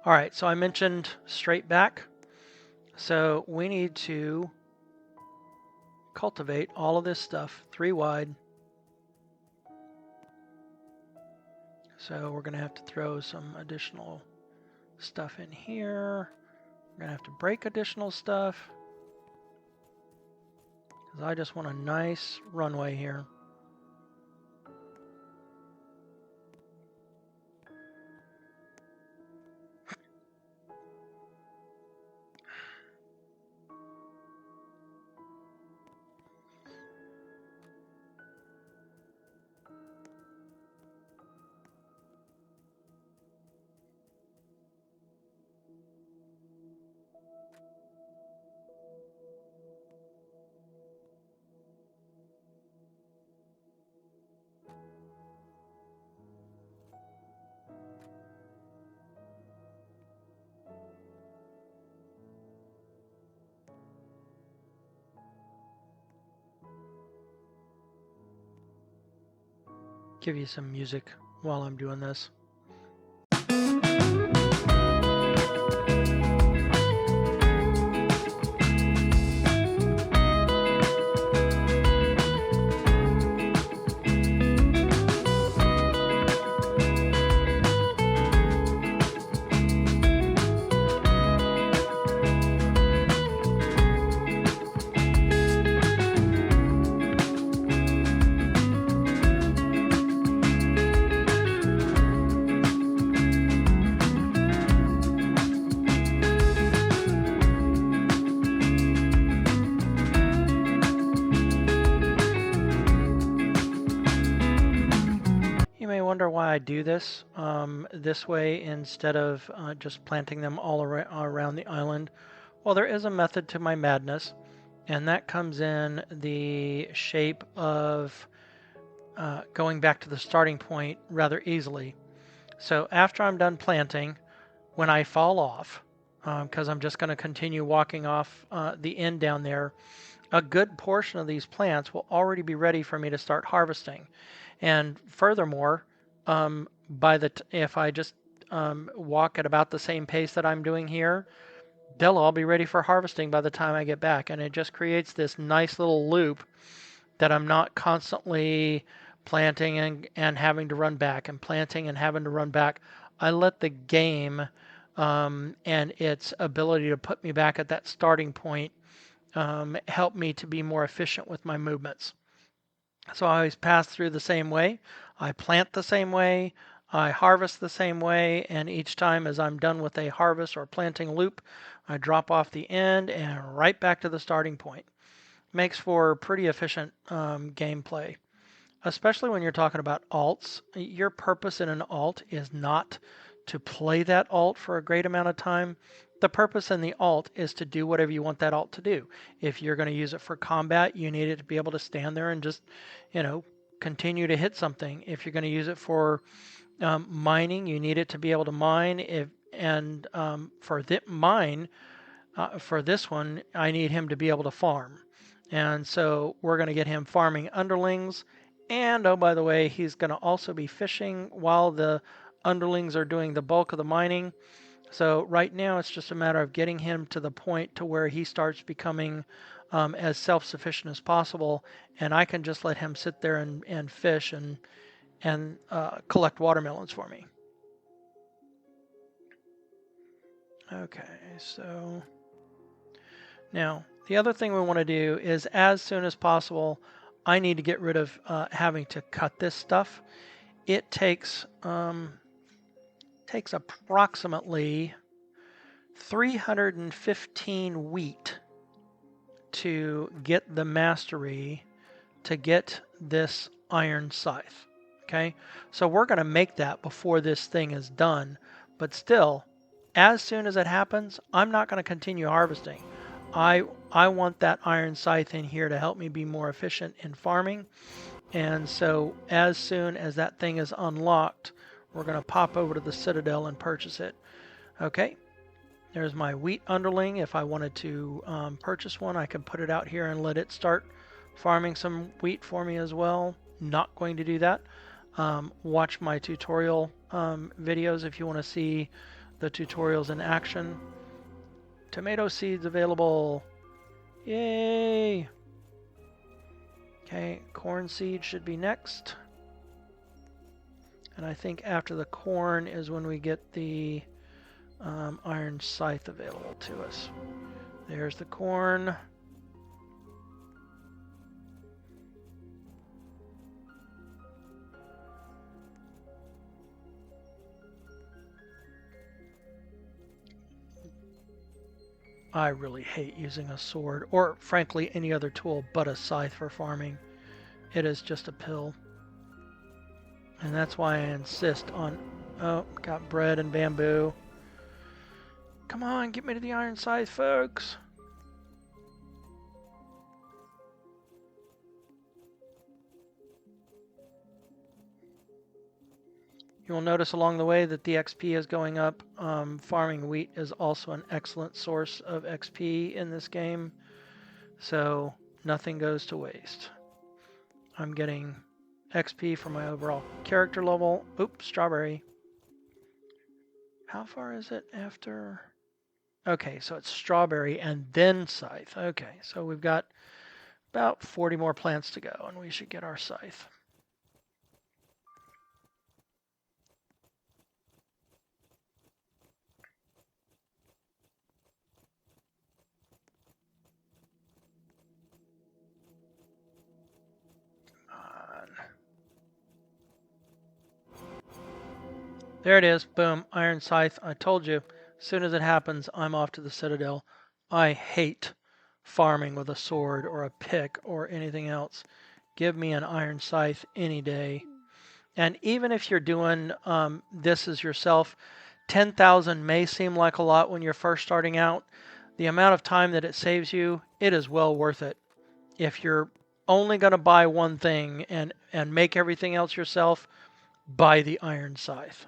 All right, so I mentioned straight back. So we need to cultivate all of this stuff 3 wide. So we're going to have to throw some additional stuff in here. We're going to have to break additional stuff because I just want a nice runway here. Give you some music while I'm doing this. You may wonder why I do this this way instead of just planting them all around the island. Well, there is a method to my madness, and that comes in the shape of going back to the starting point rather easily. So after I'm done planting, when I fall off, because I'm just going to continue walking off the end down there, a good portion of these plants will already be ready for me to start harvesting. And furthermore, if I just walk at about the same pace that I'm doing here, they'll all be ready for harvesting by the time I get back. And it just creates this nice little loop that I'm not constantly planting and having to run back and planting and having to run back. I let the game and its ability to put me back at that starting point help me to be more efficient with my movements. So I always pass through the same way, I plant the same way, I harvest the same way, and each time as I'm done with a harvest or planting loop, I drop off the end and right back to the starting point. Makes for pretty efficient gameplay, especially when you're talking about alts. Your purpose in an alt is not to play that alt for a great amount of time. The purpose in the alt is to do whatever you want that alt to do. If you're going to use it for combat, you need it to be able to stand there and just, continue to hit something. If you're going to use it for mining, you need it to be able to mine. For this one, I need him to be able to farm. And so we're going to get him farming underlings. And oh, by the way, he's going to also be fishing while the underlings are doing the bulk of the mining. So right now it's just a matter of getting him to the point to where he starts becoming as self-sufficient as possible, and I can just let him sit there and fish and collect watermelons for me. Okay, so now the other thing we want to do is as soon as possible, I need to get rid of having to cut this stuff. It takes approximately 315 wheat to get the mastery to get this iron scythe. Okay, so we're going to make that before this thing is done, but still, as soon as it happens, I'm not going to continue harvesting. I want that iron scythe in here to help me be more efficient in farming, and so as soon as that thing is unlocked, we're going to pop over to the Citadel and purchase it. Okay, there's my wheat underling. If I wanted to purchase one, I could put it out here and let it start farming some wheat for me as well. Not going to do that. Watch my tutorial videos if you want to see the tutorials in action. Tomato seeds available. Yay! Okay, corn seed should be next. And I think after the corn is when we get the iron scythe available to us. There's the corn. I really hate using a sword, or frankly any other tool but a scythe for farming. It is just a pill. And that's why I insist on... Oh, got bread and bamboo. Come on, get me to the iron scythe, folks! You'll notice along the way that the XP is going up. Farming wheat is also an excellent source of XP in this game, so nothing goes to waste. I'm getting XP for my overall character level. Oops, strawberry. How far is it after? Okay, so it's strawberry and then scythe. Okay, so we've got about 40 more plants to go, and we should get our scythe. There it is. Boom. Iron scythe. I told you. As soon as it happens, I'm off to the Citadel. I hate farming with a sword or a pick or anything else. Give me an iron scythe any day. And even if you're doing this as yourself, 10,000 may seem like a lot when you're first starting out. The amount of time that it saves you, it is well worth it. If you're only going to buy one thing and make everything else yourself, buy the iron scythe.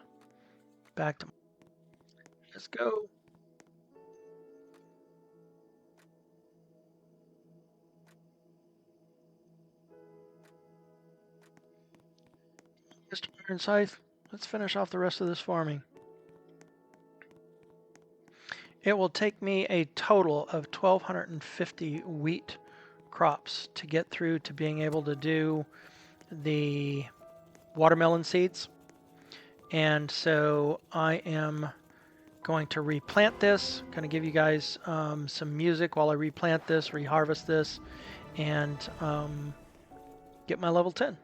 Back to... Let's go. Mr. Iron Scythe, let's finish off the rest of this farming. It will take me a total of 1,250 wheat crops to get through to being able to do the watermelon seeds. And so I am going to replant this. Going to give you guys some music while I replant this, reharvest this, and get my level 10.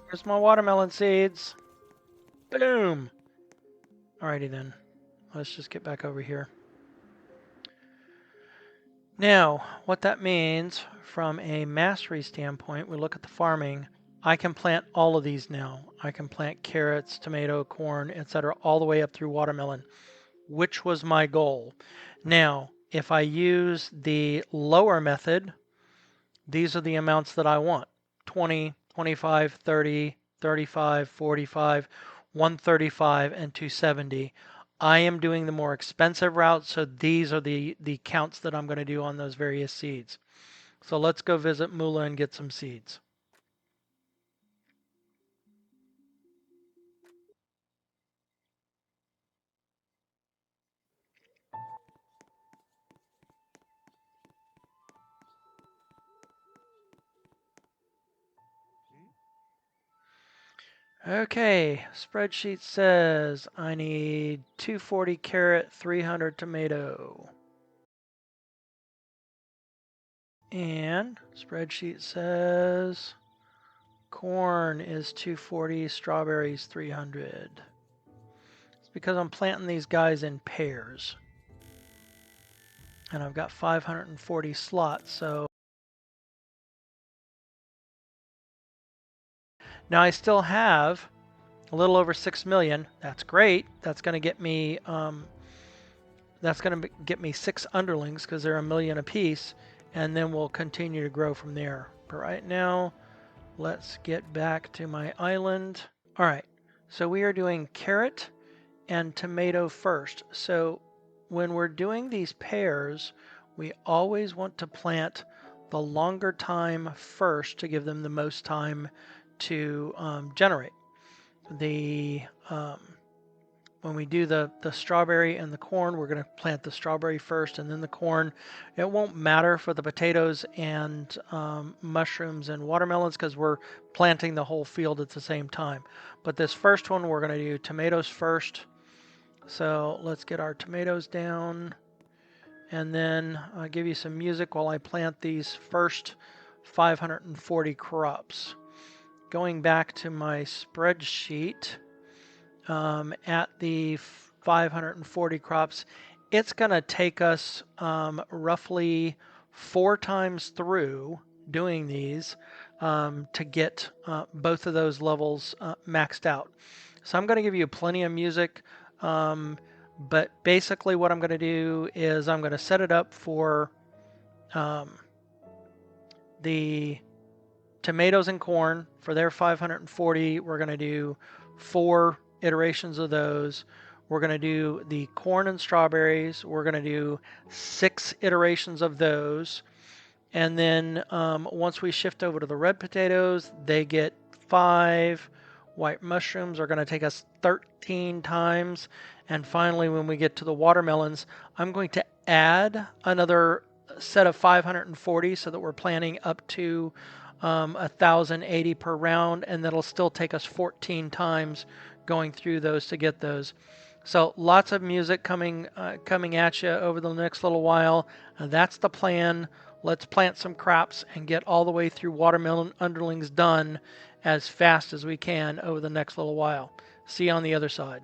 There's my watermelon seeds. Boom. Alrighty then. Let's just get back over here. Now, what that means from a mastery standpoint, we look at the farming. I can plant all of these now. I can plant carrots, tomato, corn, etc., all the way up through watermelon, which was my goal. Now, if I use the lower method, these are the amounts that I want. 20, 25, 30, 35, 45, 135, and 270. I am doing the more expensive route, so these are the counts that I'm going to do on those various seeds. So let's go visit Mula and get some seeds. Okay, spreadsheet says I need 240 carrot, 300 tomato. And spreadsheet says corn is 240, strawberries 300. It's because I'm planting these guys in pairs. And I've got 540 slots, so... Now I still have a little over 6 million. That's great. That's going to get me 6 underlings because they're a million apiece, and then we'll continue to grow from there. But right now, let's get back to my island. All right, so we are doing carrot and tomato first. So when we're doing these pairs, we always want to plant the longer time first to give them the most time to generate. When we do the strawberry and the corn, we're going to plant the strawberry first and then the corn. It won't matter for the potatoes and mushrooms and watermelons because we're planting the whole field at the same time. But this first one, we're going to do tomatoes first. So let's get our tomatoes down, and then I'll give you some music while I plant these first 540 crops. Going back to my spreadsheet, at the 540 crops, it's going to take us roughly 4 times through doing these to get both of those levels maxed out. So I'm going to give you plenty of music, but basically what I'm going to do is I'm going to set it up for the tomatoes and corn for their 540. We're going to do 4 iterations of those. We're going to do the corn and strawberries. We're going to do 6 iterations of those. And then once we shift over to the red potatoes, they get 5. White mushrooms are going to take us 13 times. And finally, when we get to the watermelons, I'm going to add another set of 540 so that we're planning up to 1,080 per round, and that'll still take us 14 times going through those to get those. So lots of music coming at you over the next little while. That's the plan. Let's plant some crops and get all the way through watermelon underlings done as fast as we can over the next little while. See you on the other side.